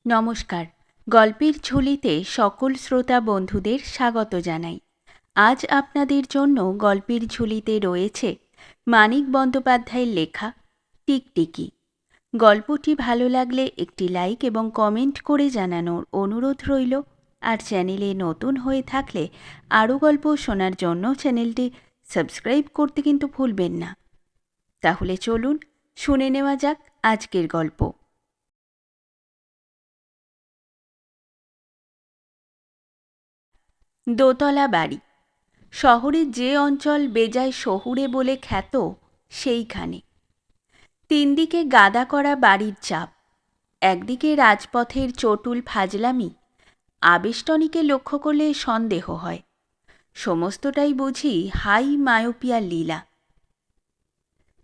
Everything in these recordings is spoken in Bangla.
নমস্কার। গল্পের ঝুলিতে সকল শ্রোতা বন্ধুদের স্বাগত জানাই। আজ আপনাদের জন্য গল্পের ঝুলিতে রয়েছে মানিক বন্দ্যোপাধ্যায়ের লেখা টিকটিকি। গল্পটি ভালো লাগলে একটি লাইক এবং কমেন্ট করে জানানোর অনুরোধ রইল। আর চ্যানেলে নতুন হয়ে থাকলে আরও গল্প শোনার জন্য চ্যানেলটি সাবস্ক্রাইব করতে কিন্তু ভুলবেন না। তাহলে চলুন শুনে নেওয়া যাক আজকের গল্প। দোতলা বাড়ি। শহরের যে অঞ্চল বেজায় শহুরে বলে খ্যাত সেইখানে। তিনদিকে গাদা করা বাড়ির চাপ, একদিকে রাজপথের চটুল ফাজলামি। আবেষ্টনীকে লক্ষ্য করলে সন্দেহ হয় সমস্তটাই বুঝি হাই মায়োপিয়ার লীলা।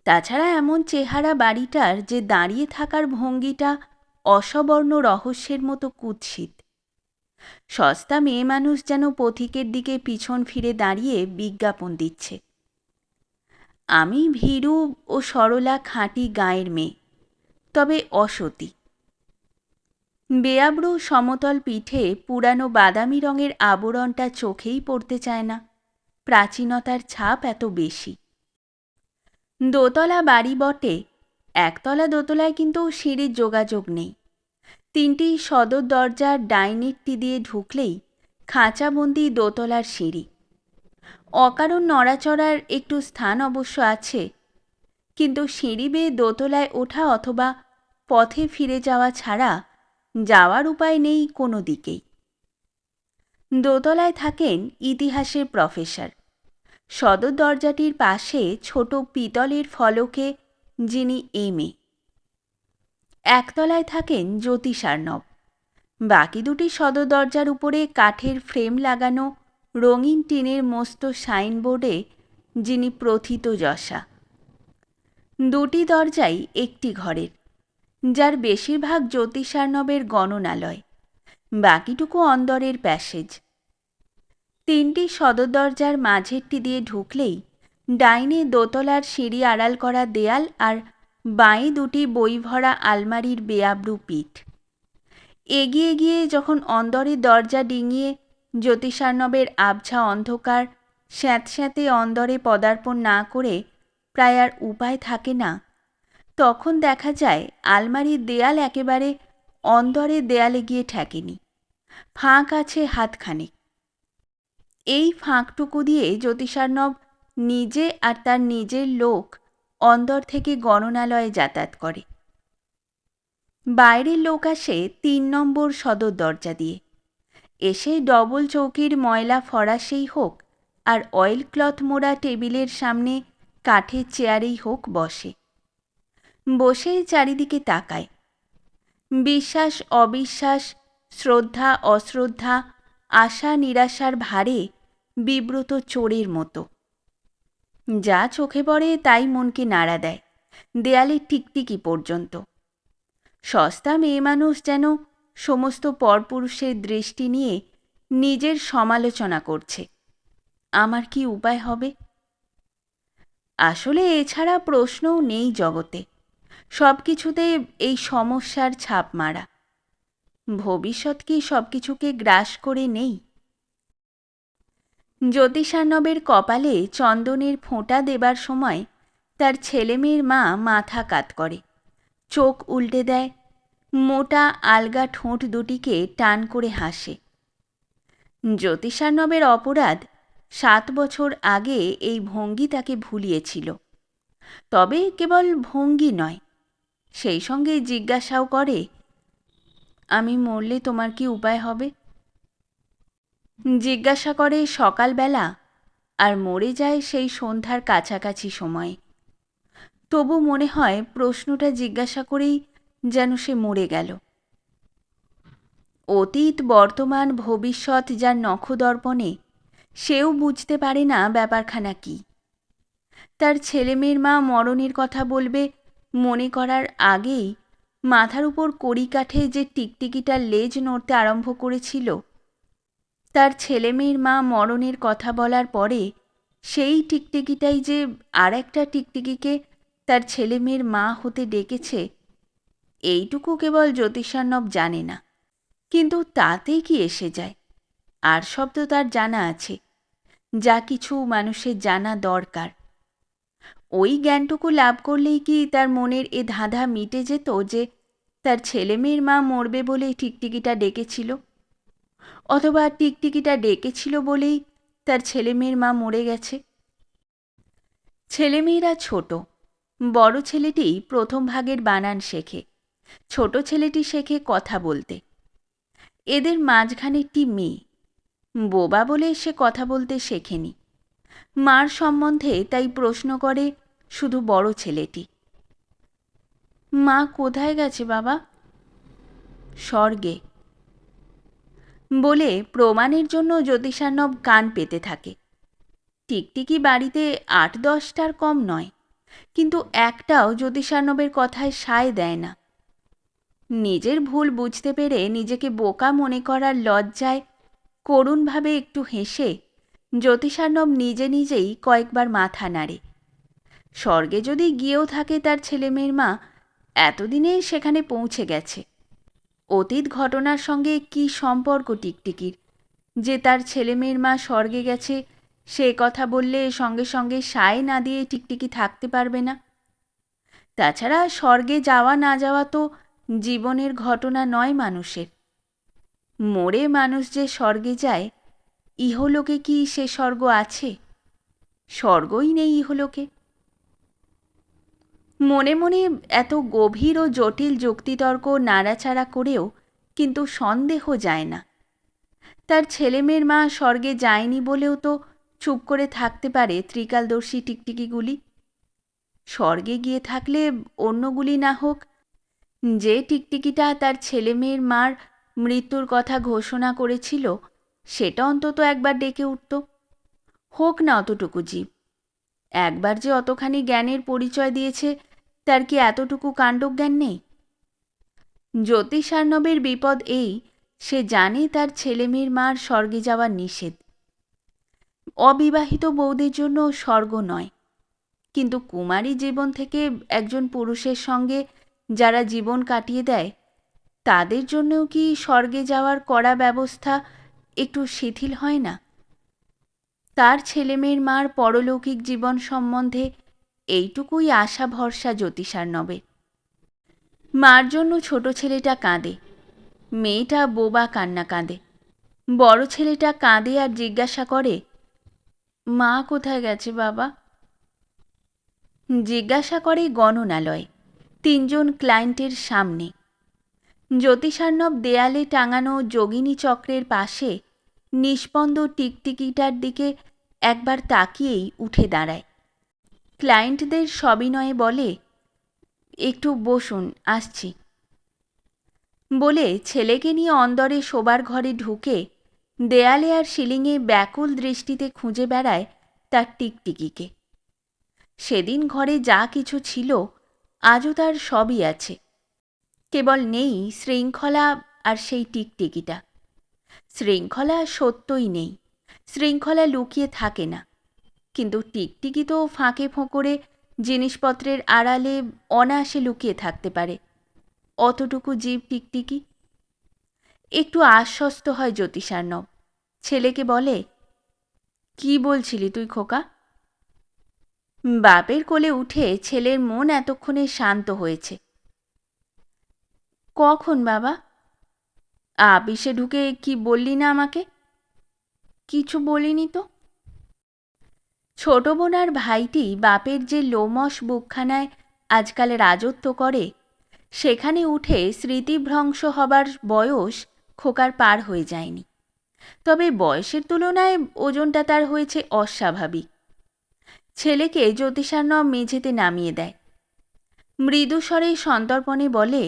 তাছাড়া এমন চেহারা বাড়িটার যে দাঁড়িয়ে থাকার ভঙ্গিটা অসবর্ণ রহস্যের মতো কুৎসিত। সস্তা মেয়ে মানুষ যেন পথিকের দিকে পিছন ফিরে দাঁড়িয়ে বিজ্ঞাপন দিচ্ছে। আমি ভীরু ও সরলা খাঁটি গাঁয়ের মেয়ে, তবে অসতী। বেয়াব্রু সমতল পিঠে পুরানো বাদামি রঙের আবরণটা চোখেই পড়তে চায় না, প্রাচীনতার ছাপ এত বেশি। দোতলা বাড়ি বটে, একতলা দোতলায় কিন্তু সিঁড়ির যোগাযোগ নেই। তিনটি সদর দরজার ডাইনিকটি দিয়ে ঢুকলেই খাঁচাবন্দি দোতলার সিঁড়ি। অকারণ নড়াচড়ার একটু স্থান অবশ্য আছে, কিন্তু সিঁড়ি বেয়ে দোতলায় ওঠা অথবা পথে ফিরে যাওয়া ছাড়া যাওয়ার উপায় নেই কোনো দিকেই। দোতলায় থাকেন ইতিহাসের প্রফেসর। সদর দরজাটির পাশে ছোট পিতলের ফলকে যিনি এম.এ। একতলায় থাকেন জ্যোতিষার্ণব। বাকি দুটি সদর দরজার উপরে কাঠের ফ্রেম লাগানো রঙিন টিনের মস্ত সাইনবোর্ডে যিনি প্রথিতযশা। দুটি দরজাই একটি ঘরের, যার বেশিরভাগ জ্যোতিষার্ণবের গণনালয়, বাকিটুকু অন্দরের প্যাসেজ। তিনটি সদর দরজার মাঝেরটি দিয়ে ঢুকলেই ডাইনে দোতলার সিঁড়ি আড়াল করা দেয়াল আর বাঁয়ে দুটি বই ভরা আলমারির বেয়াব্রু পিঠ। এগিয়ে গিয়ে যখন অন্দরের দরজা ডিঙিয়ে জ্যোতিষার্ণবের আবছা অন্ধকার স্যাঁতস্যাঁতে অন্দরে পদার্পণ না করে প্রায় আর উপায় থাকে না, তখন দেখা যায় আলমারির দেয়াল একেবারে অন্দরের দেয়ালে গিয়ে ঠেকেনি, ফাঁক আছে হাতখানেক। এই ফাঁকটুকু দিয়ে জ্যোতিষার্ণব নিজে আর তার নিজের লোক অন্দর থেকে গণনালয়ে যাতায়াত করে। বাইরের লোক আসে ৩ নম্বর সদর দরজা দিয়ে, এসে ডবল চৌকির ময়লা ফরাসেই হোক আর অয়েল ক্লথ মোড়া টেবিলের সামনে কাঠের চেয়ারেই হোক বসে। বসেই চারিদিকে তাকায়। বিশ্বাস অবিশ্বাস, শ্রদ্ধা অশ্রদ্ধা, আশা নিরাশার ভারে বিব্রত চোরের মতো। যা চোখে পড়ে তাই মনকে নাড়া দেয়, দেয়ালের টিকটিকি পর্যন্ত। সস্তা মেয়ে মানুষ যেন সমস্ত পরপুরুষের দৃষ্টি নিয়ে নিজের সমালোচনা করছে। আমার কি উপায় হবে? আসলে এছাড়া প্রশ্নও নেই জগতে। সব কিছুতে এই সমস্যার ছাপ মারা। ভবিষ্যৎ কি সব কিছুকে গ্রাস করে নেই? জ্যোতিষার্ণবের কপালে চন্দনের ফোঁটা দেবার সময় তার ছেলেমেয়ের মা মাথা কাত করে, চোখ উল্টে দেয়, মোটা আলগা ঠোঁট দুটিকে টান করে হাসে। জ্যোতিষার্ণবের অপরাধ 7 বছর আগে এই ভঙ্গি তাকে ভুলিয়েছিল। তবে কেবল ভঙ্গি নয়, সেই সঙ্গে জিজ্ঞাসাও করে, আমি মরলে তোমার কি উপায় হবে? জিজ্ঞাসা করে সকালবেলা আর মরে যায় সেই সন্ধ্যার কাছাকাছি সময়ে। তবু মনে হয় প্রশ্নটা জিজ্ঞাসা করেই যেন সে মরে গেল। অতীত বর্তমান ভবিষ্যৎ যার নখদর্পণে, সেও বুঝতে পারে না ব্যাপারখানা কি। তার ছেলেমেয়ের মা মরণের কথা বলবে মনে করার আগেই মাথার উপর কড়িকাঠে যে টিকটিকিটার লেজ নড়তে আরম্ভ করেছিল, তার ছেলেমেয়ের মা মরণের কথা বলার পরে সেই টিকটিকিটাই যে আর একটা টিকটিকিকে তার ছেলেমেয়ের মা হতে ডেকেছে, এইটুকু কেবল জ্যোতিষার্ণব জানে না। কিন্তু তাতেই কি এসে যায়? আর সব তো তার জানা আছে, যা কিছু মানুষের জানা দরকার। ওই জ্ঞানটুকু লাভ করলেই কি তার মনের এ ধাঁধা মিটে যেত যে তার ছেলেমেয়ের মা মরবে বলে টিকটিকিটা ডেকেছিল, অথবা টিকটিকিটা ডেকেছিল বলেই তার ছেলেমেয়ের মা মরে গেছে? ছেলেমেয়েরা ছোট। বড় ছেলেটি প্রথম ভাগের বানান শেখে, ছোট ছেলেটি শেখে কথা বলতে। এদের মাঝখানেরটি মেয়ে, বোবা বলে সে কথা বলতে শেখেনি। মার সম্বন্ধে তাই প্রশ্ন করে শুধু বড় ছেলেটি। মা কোথায় গেছে বাবা? স্বর্গে। বলে প্রমাণের জন্য জ্যোতিষার্ণব কান পেতে থাকে। টিকটিকি বাড়িতে ৮-১০টার কম নয়, কিন্তু একটাও জ্যোতিষার্ণবের কথায় সায় দেয় না। নিজের ভুল বুঝতে পেরে নিজেকে বোকা মনে করার লজ্জায় করুণভাবে একটু হেসে জ্যোতিষার্ণব নিজে নিজেই কয়েকবার মাথা নাড়ে। স্বর্গে যদি গিয়েও থাকে তার ছেলেমেয়ের মা, এতদিনে সেখানে পৌঁছে গেছে। অতীত ঘটনার সঙ্গে কি সম্পর্ক টিকটিকির যে তার ছেলেমেয়ের মা স্বর্গে গেছে সে কথা বললে সঙ্গে সঙ্গে সায় না দিয়ে টিকটিকি থাকতে পারবে না? তাছাড়া স্বর্গে যাওয়া না যাওয়া তো জীবনের ঘটনা নয় মানুষের। মরে মানুষ যে স্বর্গে যায়, ইহলোকে কি সে স্বর্গ আছে? স্বর্গই নেই ইহলোকে। মনে মনে এত গভীর ও জটিল যুক্তিতর্ক নাড়াচাড়া করেও কিন্তু সন্দেহ যায় না। তার ছেলেমেয়ের মা স্বর্গে যায়নি বলেও তো চুপ করে থাকতে পারে ত্রিকালদর্শী টিকটিকিগুলি। স্বর্গে গিয়ে থাকলে অন্যগুলি না হোক, যে টিকটিকিটা তার ছেলেমেয়ের মার মৃত্যুর কথা ঘোষণা করেছিল সেটা অন্তত একবার ডেকে উঠত। হোক না অতটুকু জীব। একবার যে অতখানি জ্ঞানের পরিচয় দিয়েছে, তার কি এতটুকু কাণ্ডজ্ঞান নেই? জ্যোতিষার্ণবের বিপদ এই, সে জানে তার ছেলেমেয়ের মার স্বর্গে যাওয়া নিষেধ। অবিবাহিত বউদের জন্য স্বর্গ নয়, কিন্তু কুমারী জীবন থেকে একজন পুরুষের সঙ্গে যারা জীবন কাটিয়ে দেয় তাদের জন্যও কি স্বর্গে যাওয়ার কড়া ব্যবস্থা একটু শিথিল হয় না? তার ছেলেমেয়ের মার পরলৌকিক জীবন সম্বন্ধে এইটুকুই আশা ভরসা জ্যোতিষার্ণবের। মার জন্য ছোট ছেলেটা কাঁদে, মেয়েটা বোবা কান্না কাঁদে। বড় ছেলেটা কাঁদে আর জিজ্ঞাসা করে, মা কোথায় গেছে বাবা? জিজ্ঞাসা করে গণনালয়ে, ৩ জন ক্লায়েন্টের সামনে। জ্যোতিষার্ণব দেয়ালে টাঙানো যোগিনী চক্রের পাশে নিষ্পন্দ টিকটিকিটার দিকে একবার তাকিয়েই উঠে দাঁড়ায়। ক্লায়েন্টদের সবিনয়ে বলে, একটু বসুন, আসছি। বলে ছেলেকে নিয়ে অন্দরে শোবার ঘরে ঢুকে দেয়ালে আর সিলিংয়ে ব্যাকুল দৃষ্টিতে খুঁজে বেড়ায় তার টিকটিকিকে। সেদিন ঘরে যা কিছু ছিল আজও তার সবই আছে, কেবল নেই শৃঙ্খলা আর সেই টিকটিকিটা। শৃঙ্খলা সত্যই নেই, শৃঙ্খলা লুকিয়ে থাকে না, কিন্তু টিকটিকি তো ফাঁকে ফোঁকরে জিনিসপত্রের আড়ালে অনায়াসে লুকিয়ে থাকতে পারে। অতটুকু জীব টিকটিকি। একটু আশ্বস্ত হয় জ্যোতিষার্ণব, ছেলেকে বলে, কি বলছিলি তুই খোকা? বাপের কোলে উঠে ছেলের মন এতক্ষণে শান্ত হয়েছে। কখন বাবা? আপিসে ঢুকে কি বললি না আমাকে? কিছু বলিনি তো। ছোট বোন আর ভাইটি বাপের যে লোমশ বুকখানায় আজকাল রাজত্ব করে, সেখানে উঠে স্মৃতিভ্রংশ হবার বয়স খোকার পার হয়ে যায়নি। তবে বয়সের তুলনায় ওজনটা তার হয়েছে অস্বাভাবিক। ছেলেকে জ্যোতিষার্ণব মেঝেতে নামিয়ে দেয়। মৃদুস্বরে সন্তর্পণে বলে,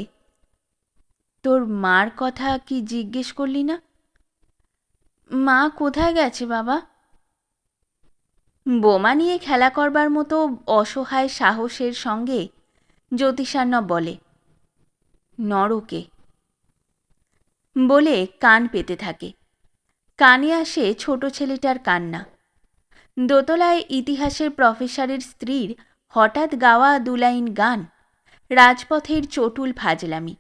তোর মার কথা কি জিজ্ঞেস করলি না? মা কোথায় গেছে বাবা? বোমা নিয়ে খেলা করবার মতো অসহায় সাহসের সঙ্গে জ্যোতিষার্ণব বলে, নরকে। বলে কান পেতে থাকে। কানে আসে ছোট ছেলেটার কান্না। দোতলায় ইতিহাসের প্রফেসরের স্ত্রীর হঠাৎ গাওয়া ২ লাইন গান, রাজপথের চটুল ফাজলামি।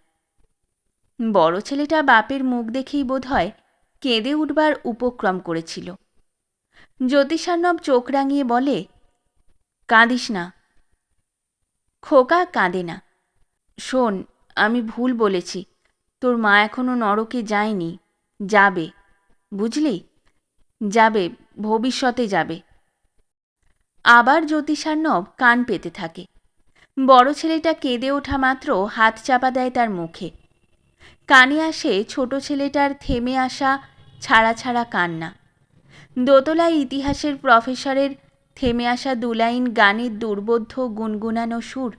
বড় ছেলেটা বাপের মুখ দেখেই বোধহয় কেঁদে উঠবার উপক্রম করেছিল। জ্যোতিষার্ণব চোখ রাঙিয়ে বলে, কাঁদিস না। খোকা কাঁদে না। শোন, আমি ভুল বলেছি, তোর মা এখনো নরকে যায়নি, যাবে, বুঝলি? যাবে, ভবিষ্যতে যাবে। আবার জ্যোতিষার্ণব কান পেতে থাকে। বড় ছেলেটা কেঁদে ওঠা মাত্র হাত চাপা দেয় তার মুখে। কানে আসে ছোট ছেলেটার থেমে আসা ছাড়া ছাড়া কান্না। দোতলায় ইতিহাসের প্রফেসরের থেমে আসা দুলাইন গানের দুর্বোধ্য গুনগুনানো সুর,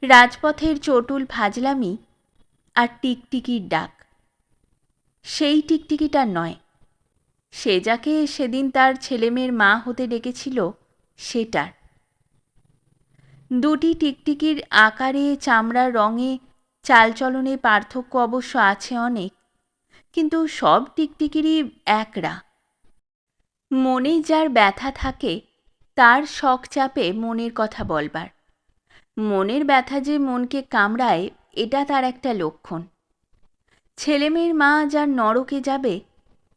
রাজপথের চটুল ফাজলামি আর টিকটিকির ডাক। সেই টিকটিকিটার নয়, সে যাকে সেদিন তার ছেলেমেয়ের মা হতে ডেকেছিল সেটার। দুটি টিকটিকির আকারে, চামড়ার রঙে, চালচলনে পার্থক্য অবশ্য আছে অনেক, কিন্তু সব টিকটিকিরই একরা। মনে যার ব্যথা থাকে তার শখ চাপে মনের কথা বলবার। মনের ব্যথা যে মনকে কামড়ায় এটা তার একটা লক্ষণ। ছেলেমেয়ের মা যার নরকে যাবে,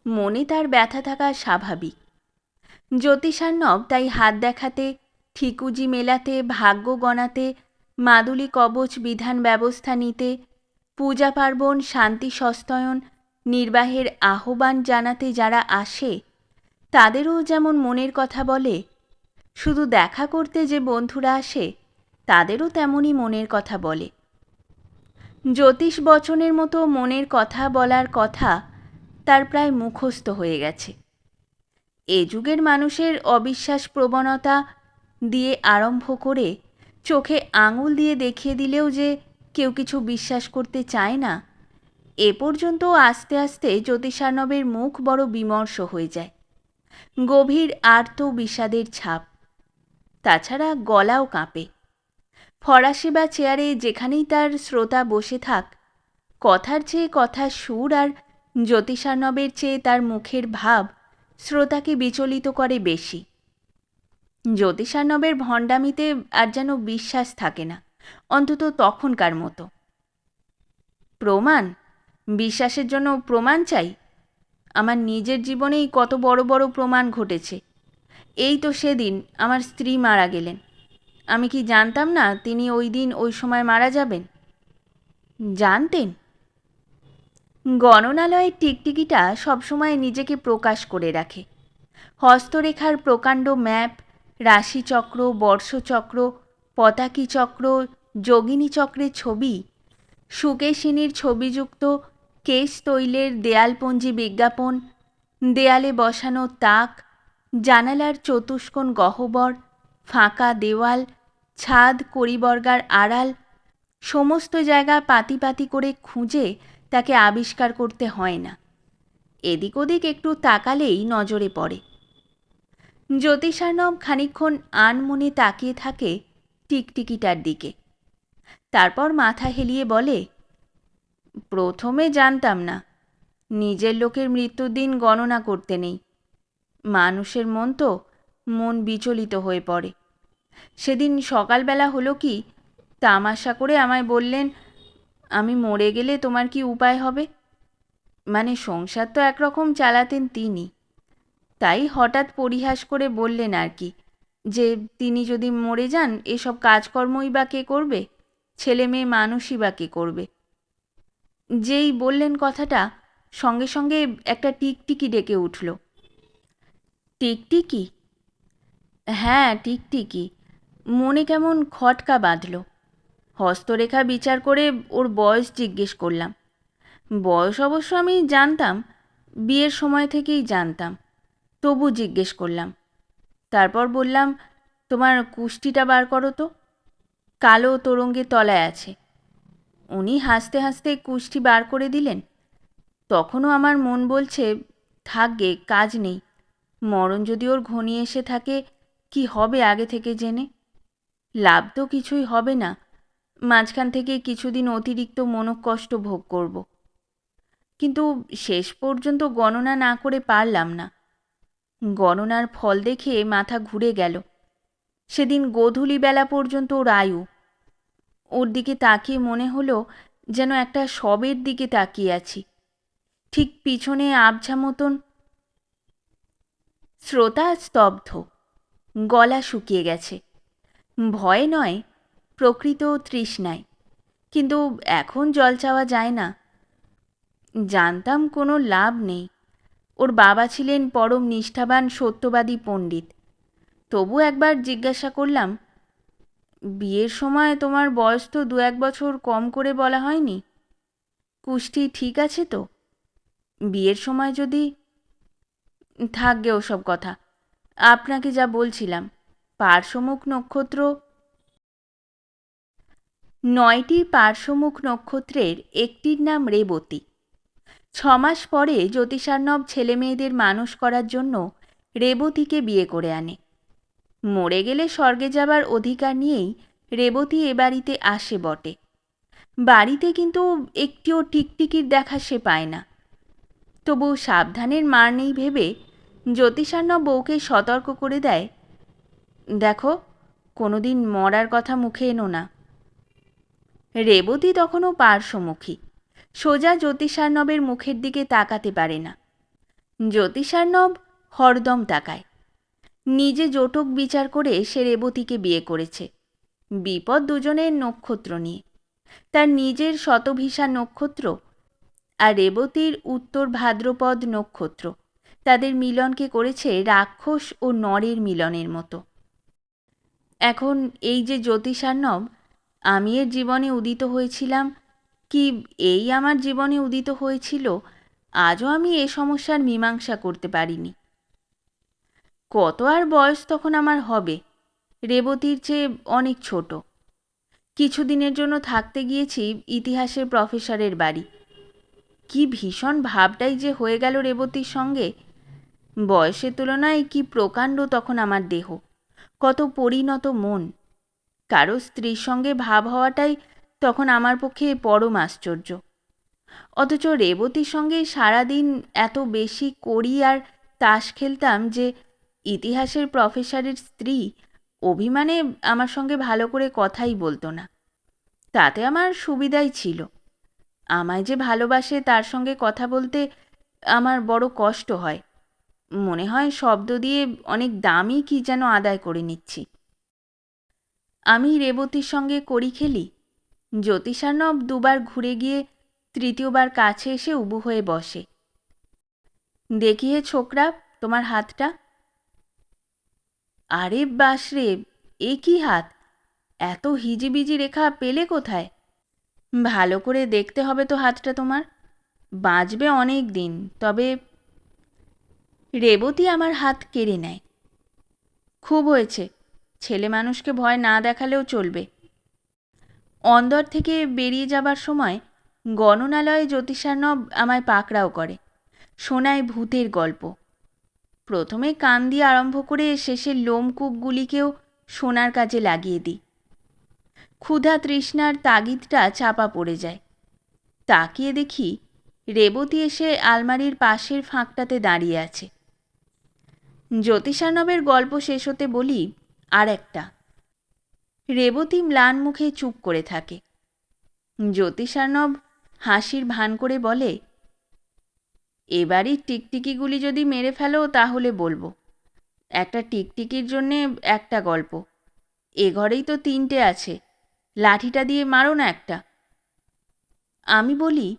মনে তার ব্যথা থাকা স্বাভাবিক। জ্যোতিষার্ণব তাই হাত দেখাতে, ঠিকুজি মেলাতে, ভাগ্য গণাতে, মাদুলি কবচ বিধান ব্যবস্থা নিতে, পূজা পার্বণ, শান্তি সস্তয়ন নির্বাহের আহ্বান জানাতে যারা আসে তাদেরও যেমন মনের কথা বলে, শুধু দেখা করতে যে বন্ধুরা আসে তাদেরও তেমনই মনের কথা বলে। জ্যোতিষ বচনের মতো মনের কথা বলার কথা তার প্রায় মুখস্থ হয়ে গেছে। এ যুগের মানুষের অবিশ্বাস প্রবণতা দিয়ে আরম্ভ করে চোখে আঙুল দিয়ে দেখিয়ে দিলেও যে কেউ কিছু বিশ্বাস করতে চায় না, এ পর্যন্ত আস্তে আস্তে জ্যোতিষার্ণবের মুখ বড় বিমর্ষ হয়ে যায়। গভীর আর্ত বিষাদের ছাপ। তাছাড়া গলাও কাঁপে। ফরাসি বা চেয়ারে যেখানেই তার শ্রোতা বসে থাক, কথার চেয়ে কথার সুর আর জ্যোতিষার্ণবের চেয়ে তার মুখের ভাব শ্রোতাকে বিচলিত করে বেশি। জ্যোতিষার্ণবের ভণ্ডামিতে আর যেন বিশ্বাস থাকে না, অন্তত তখনকার মতো। প্রমাণ? বিশ্বাসের জন্য প্রমাণ চাই? আমার নিজের জীবনেই কত বড় বড় প্রমাণ ঘটেছে। এই তো সেদিন আমার স্ত্রী মারা গেলেন, আমি কি জানতাম না তিনি ওই দিন ওই সময় মারা যাবেন? জানতেন। গণনালয়ের টিকটিকিটা সবসময় নিজেকে প্রকাশ করে রাখে। হস্তরেখার প্রকাণ্ড ম্যাপ, রাশিচক্র, বর্ষচক্র, পতাকি চক্র, যোগিনী চক্রের ছবি, সুকেশিনীর ছবিযুক্ত কেশ তৈলের দেয়ালপঞ্জি বিজ্ঞাপন, দেয়ালে বসানো তাক, জানালার চতুষ্কোণ গহ্বর, ফাঁকা দেওয়াল, ছাদ, কড়িবর্গার আড়াল, সমস্ত জায়গা পাতি পাতি করে খুঁজে তাকে আবিষ্কার করতে হয় না। এদিক ওদিক একটু তাকালেই নজরে পড়ে। জ্যোতিষার্ণব খানিকক্ষণ আনমনে তাকিয়ে থাকে টিকটিকিটার দিকে। তারপর মাথা হেলিয়ে বলে, প্রথমে জানতাম না, নিজের লোকের মৃত্যুর দিন গণনা করতে নেই। মানুষের মন তো, মন বিচলিত হয়ে পড়ে। সেদিন সকালবেলা হলো কি, তামাশা করে আমায় বললেন, আমি মরে গেলে তোমার কি উপায় হবে? মানে সংসার তো একরকম চালাতেন তিনি, তাই হঠাৎ পরিহাস করে বললেন আর কি, যে তিনি যদি মরে যান এসব কাজকর্মই বা কে করবে, ছেলে মেয়ে মানুষই বা কে করবে। যেই বললেন কথাটা, সঙ্গে সঙ্গে একটা টিকটিকি ডেকে উঠল। টিকটিকি? হ্যাঁ, টিকটিকি। মনে কেমন খটকা বাঁধল। হস্তরেখা বিচার করে ওর বয়স জিজ্ঞেস করলাম। বয়স অবশ্য আমি জানতাম, বিয়ের সময় থেকেই জানতাম, তবু জিজ্ঞেস করলাম। তারপর বললাম, তোমার কুষ্টিটা বার করো তো, কালো তোরঙ্গের তলায় আছে। উনি হাসতে হাসতে কুষ্টি বার করে দিলেন। তখনও আমার মন বলছে, থাকগে, কাজ নেই, মরণ যদি ওর ঘনিয়ে এসে থাকে কি হবে আগে থেকে জেনে? লাভ তো কিছুই হবে না, মাঝখান থেকে কিছুদিন অতিরিক্ত মনোকষ্ট ভোগ করব। কিন্তু শেষ পর্যন্ত গণনা না করে পারলাম না। গণনার ফল দেখে মাথা ঘুরে গেল। সেদিন গোধূলি বেলা পর্যন্ত ওর আয়ু। ওর দিকে তাকিয়ে মনে হলো যেন একটা শবের দিকে তাকিয়ে আছি। ঠিক পিছনে আবঝা মতন। শ্রোতা স্তব্ধ, গলা শুকিয়ে গেছে। ভয়ে নয়, প্রকৃত তৃষ্ণায়। কিন্তু এখন জল চাওয়া যায় না। জানতাম কোনো লাভ নেই। ওর বাবা ছিলেন পরম নিষ্ঠাবান সত্যবাদী পণ্ডিত। তবু একবার জিজ্ঞাসা করলাম, বিয়ের সময় তোমার বয়স তো 2-1 বছর কম করে বলা হয়নি? কুষ্টি ঠিক আছে তো? বিয়ের সময় যদি... থাকবে ওসব কথা। আপনাকে যা বলছিলাম, পার্শ্বমুখ নক্ষত্র... 9টি পার্শ্বমুখ নক্ষত্রের একটির নাম রেবতী। 6 মাস পরে জ্যোতিষার্ণব ছেলেমেয়েদের মানুষ করার জন্য রেবতীকে বিয়ে করে আনে। মরে গেলে স্বর্গে যাবার অধিকার নিয়েই রেবতী এ বাড়িতে আসে বটে। বাড়িতে কিন্তু একটিও টিকটিকির দেখা সে পায় না। তবু সাবধানের মার নেই ভেবে জ্যোতিষার্ণব বউকে সতর্ক করে দেয়, দেখো, কোনোদিন মরার কথা মুখে এনো না। রেবতী তখনও পার্শ্বমুখী, সোজা জ্যোতিষার্ণবের মুখের দিকে তাকাতে পারে না। জ্যোতিষার্ণব হরদম তাকায়। নিজে জোটক বিচার করে সে রেবতীকে বিয়ে করেছে। বিপদ দুজনের নক্ষত্র নিয়ে। তার নিজের শতভিসা নক্ষত্র আর রেবতীর উত্তর ভাদ্রপদ নক্ষত্র তাদের মিলনকে করেছে রাক্ষস ও নরের মিলনের মতো। এখন এই যে জ্যোতিষার্ণব, আমি এর জীবনে উদিত হয়েছিলাম, কি এই আমার জীবনে উদিত হয়েছিল, আজও আমি এ সমস্যার মীমাংসা করতে পারিনি। কত আর বয়স তখন আমার হবে? রেবতীর চেয়ে অনেক ছোট। কিছুদিনের জন্য থাকতে গিয়েছি ইতিহাসের প্রফেসরের বাড়ি। কি ভীষণ ভাবটাই যে হয়ে গেল রেবতীর সঙ্গে। বয়সের তুলনায় কি প্রকাণ্ড তখন আমার দেহ, কত পরিণত মন। কারো স্ত্রীর সঙ্গে ভাব হওয়াটাই তখন আমার পক্ষে পরম আশ্চর্য। অথচ রেবতীর সঙ্গে সারাদিন এত বেশি কড়ি আর তাস খেলতাম যে ইতিহাসের প্রফেসরের স্ত্রী অভিমানে আমার সঙ্গে ভালো করে কথাই বলতো না। তাতে আমার সুবিধাই ছিল। আমায় যে ভালোবাসে তার সঙ্গে কথা বলতে আমার বড় কষ্ট হয়। মনে হয় শব্দ দিয়ে অনেক দামি কি যেন আদায় করে নিচ্ছি। আমি রেবতীর সঙ্গে কড়ি খেলি। জ্যোতিষার্ণব দুবার ঘুরে গিয়ে তৃতীয়বার কাছে এসে উবু হয়ে বসে। দেখি হে ছোকরা, তোমার হাতটা। আরে বাসরে, এ কি হাত? এত হিজিবিজি রেখা পেলে কোথায়? ভালো করে দেখতে হবে তো হাতটা তোমার। বাঁচবে অনেক দিন, তবে... রেবতী আমার হাত কেড়ে নেয়। খুব হয়েছে, ছেলে মানুষকে ভয় না দেখালেও চলবে। অন্দর থেকে বেরিয়ে যাবার সময় গণনালয়ে জ্যোতিষার্ণব আমায় পাকড়াও করে, শোনায় ভূতের গল্প। প্রথমে কান দিয়ে আরম্ভ করে শেষের লোমকূপগুলিকেও শোনার কাজে লাগিয়ে দিই। ক্ষুধা তৃষ্ণার তাগিদটা চাপা পড়ে যায়। তাকিয়ে দেখি রেবতী এসে আলমারির পাশের ফাঁকটাতে দাঁড়িয়ে আছে। জ্যোতিষার্ণবের গল্প শেষ হতে বলি, আর একটা। রেবতী ম্লান মুখে চুপ করে থাকে। জ্যোতিষার্ণব হাসির ভান করে বলে, এবারই টিকটিকিগুলি যদি মেরে ফেলো তাহলে বলবো। একটা টিকটিকির জন্যে একটা গল্প। এ ঘরেই তো 3টে আছে, লাঠিটা দিয়ে মারো না একটা। আমি বলি,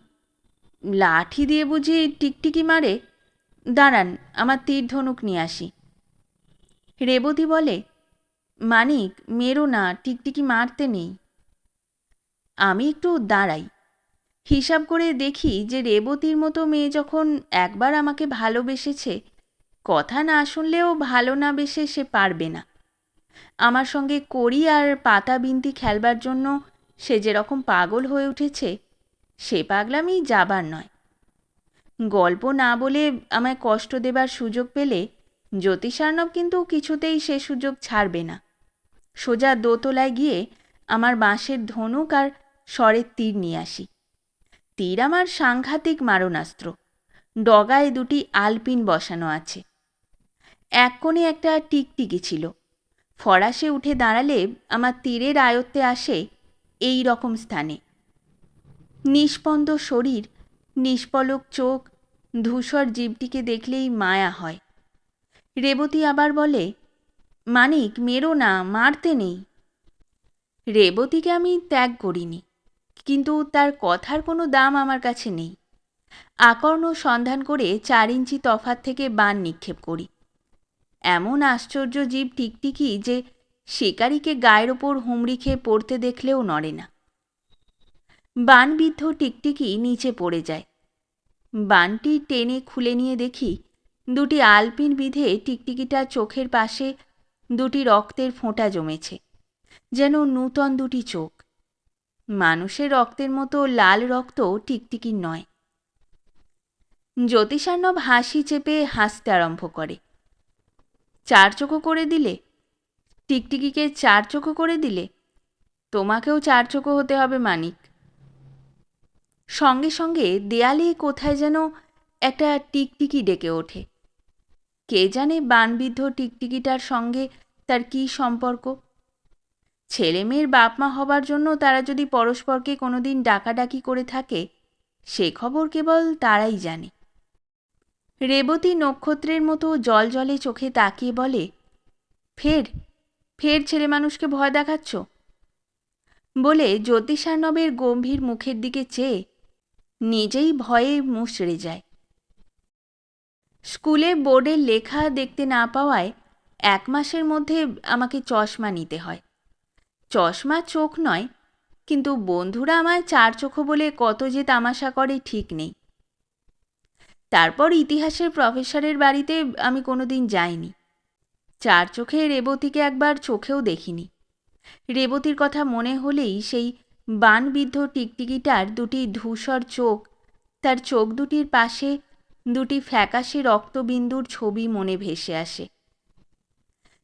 লাঠি দিয়ে বুঝি টিকটিকি মারে? দাঁড়ান, আমার তীর ধনুক নিয়ে আসি। রেবতী বলে, মানিক, মেরো না, টিকটিকি মারতে নেই। আমি একটু দাঁড়াই। হিসাব করে দেখি যে রেবতীর মতো মেয়ে যখন একবার আমাকে ভালোবেসেছে, কথা না শুনলেও ভালো না বেসে সে পারবে না। আমার সঙ্গে কড়ি আর পাতা বিনতি খেলবার জন্য সে যেরকম পাগল হয়ে উঠেছে, সে পাগলামি যাবার নয়। গল্প না বলে আমায় কষ্ট দেবার সুযোগ পেলে জ্যোতিষার্ণব কিন্তু কিছুতেই সে সুযোগ ছাড়বে না। সোজা দোতলায় গিয়ে আমার বাঁশের ধনুক আর স্বরের তীর নিয়ে আসি। তীর আমার সাংঘাতিক মারণাস্ত্র। ডগায় 2টি আলপিন বসানো আছে। এক কোণে একটা টিকটিকি ছিল। ফরাসে উঠে দাঁড়ালে আমার তীরের আয়ত্তে আসে এই রকম স্থানে। নিষ্পন্দ শরীর, নিষ্পলক চোখ, ধূসর জীবটিকে দেখলেই মায়া হয়। রেবতী আবার বলে, মানিক, মেরো না, মারতে নেই। রেবতীকে আমি ত্যাগ করিনি, কিন্তু তার কথার কোনো দাম আমার কাছে নেই। আকর্ণ সন্ধান করে 4 ইঞ্চি তফাত থেকে বাণ নিক্ষেপ করি। এমন আশ্চর্য জীব টিকটিকি যে শিকারীকে গায়ের ওপর হুমড়ি খেয়ে পড়তে দেখলেও নড়ে না। বাণবিদ্ধ টিকটিকি নিচে পড়ে যায়। বাণটি টেনে খুলে নিয়ে দেখি 2টি আলপিন বিঁধে টিকটিকিটার চোখের পাশে 2টি রক্তের ফোঁটা জমেছে, যেন নূতন 2টি চোখ। মানুষের রক্তের মতো লাল রক্ত টিকটিকির নয়। জ্যোতিষার্ণব হাসি চেপে হাসতে আরম্ভ করে। 4 চোখো করে দিলে? টিকটিকিকে 4 চোখো করে দিলে? তোমাকেও 4 চোখো হতে হবে মানিক। সঙ্গে সঙ্গে দেয়ালে কোথায় যেন একটা টিকটিকি ডেকে ওঠে। কে জানে বাণবিদ্ধ টিকটিকিটার সঙ্গে তার কী সম্পর্ক। ছেলে মেয়ের বাপ মা হবার জন্য তারা যদি পরস্পরকে কোনোদিন ডাকাডাকি করে থাকে, সে খবর কেবল তারাই জানে। রেবতী নক্ষত্রের মতো জলজলে চোখে তাকিয়ে বলে, ফের ফের ছেলে মানুষকে ভয় দেখাচ্ছ? বলে জ্যোতিষার্ণবের গম্ভীর মুখের দিকে চেয়ে নিজেই ভয়ে মুচড়ে যায়। স্কুলে বোর্ডের লেখা দেখতে না পাওয়ায় 1 মাসের মধ্যে আমাকে চশমা নিতে হয়। চশমা চোখ নয়, কিন্তু বন্ধুরা আমায় 4 চোখো বলে কত যে তামাশা করে ঠিক নেই। তারপর ইতিহাসের প্রফেসরের বাড়িতে আমি কোনোদিন যাইনি। 4 চোখে রেবতীকে একবার চোখেও দেখিনি। রেবতীর কথা মনে হলেই সেই বাণবিদ্ধ টিকটিকিটার 2টি ধূসর চোখ, তার চোখ দুটির পাশে 2টি ফ্যাকাশে রক্তবিন্দুর ছবি মনে ভেসে আসে।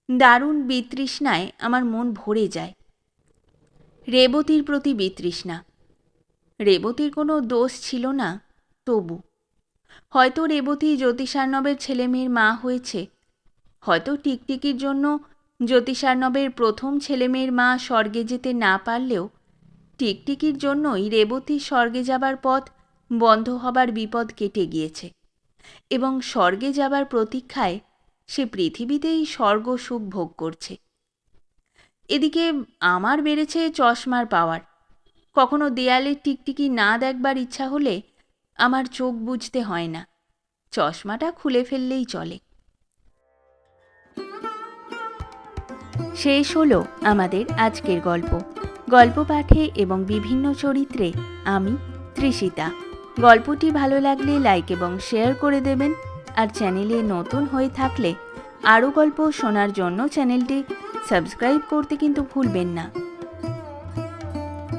দারুণ বিতৃষ্ণায় আমার মন ভরে যায়। রেবতীর প্রতি বিতৃষ্ণা। রেবতীর কোনো দোষ ছিল না, তবু হয়তো রেবতী জ্যোতিষার্ণবের ছেলে মেয়ের মা হয়েছে, হয়তো টিকটিকির জন্য জ্যোতিষার্ণবের প্রথম ছেলে মেয়ের মা স্বর্গে যেতে না পারলেও টিকটিকির জন্যই রেবতীর স্বর্গে যাবার পথ বন্ধ হবার বিপদ কেটে গিয়েছে, এবং স্বর্গে যাবার প্রতীক্ষায় সে পৃথিবীতেই স্বর্গ সুখ ভোগ করছে। এদিকে আমার বেড়েছে চশমার পাওয়ার। কখনো দেয়ালের টিকটিকি না দেখবার ইচ্ছা হলে আমার চোখ বুঝতে হয় না, চশমাটা খুলে ফেললেই চলে। শেষ হলো আমাদের আজকের গল্প। গল্প পাঠে এবং বিভিন্ন চরিত্রে আমি তৃষিতা। গল্পটি ভালো লাগলে লাইক এবং শেয়ার করে দেবেন, আর চ্যানেলে নতুন হয়ে থাকলে আরও গল্প শোনার জন্য চ্যানেলটি সাবস্ক্রাইব করতে কিন্তু ভুলবেন না।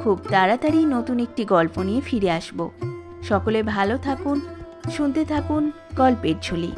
খুব তাড়াতাড়ি নতুন একটি গল্প নিয়ে ফিরে আসব। সকলে ভালো থাকুন, শুনতে থাকুন গল্পের ঝুলি।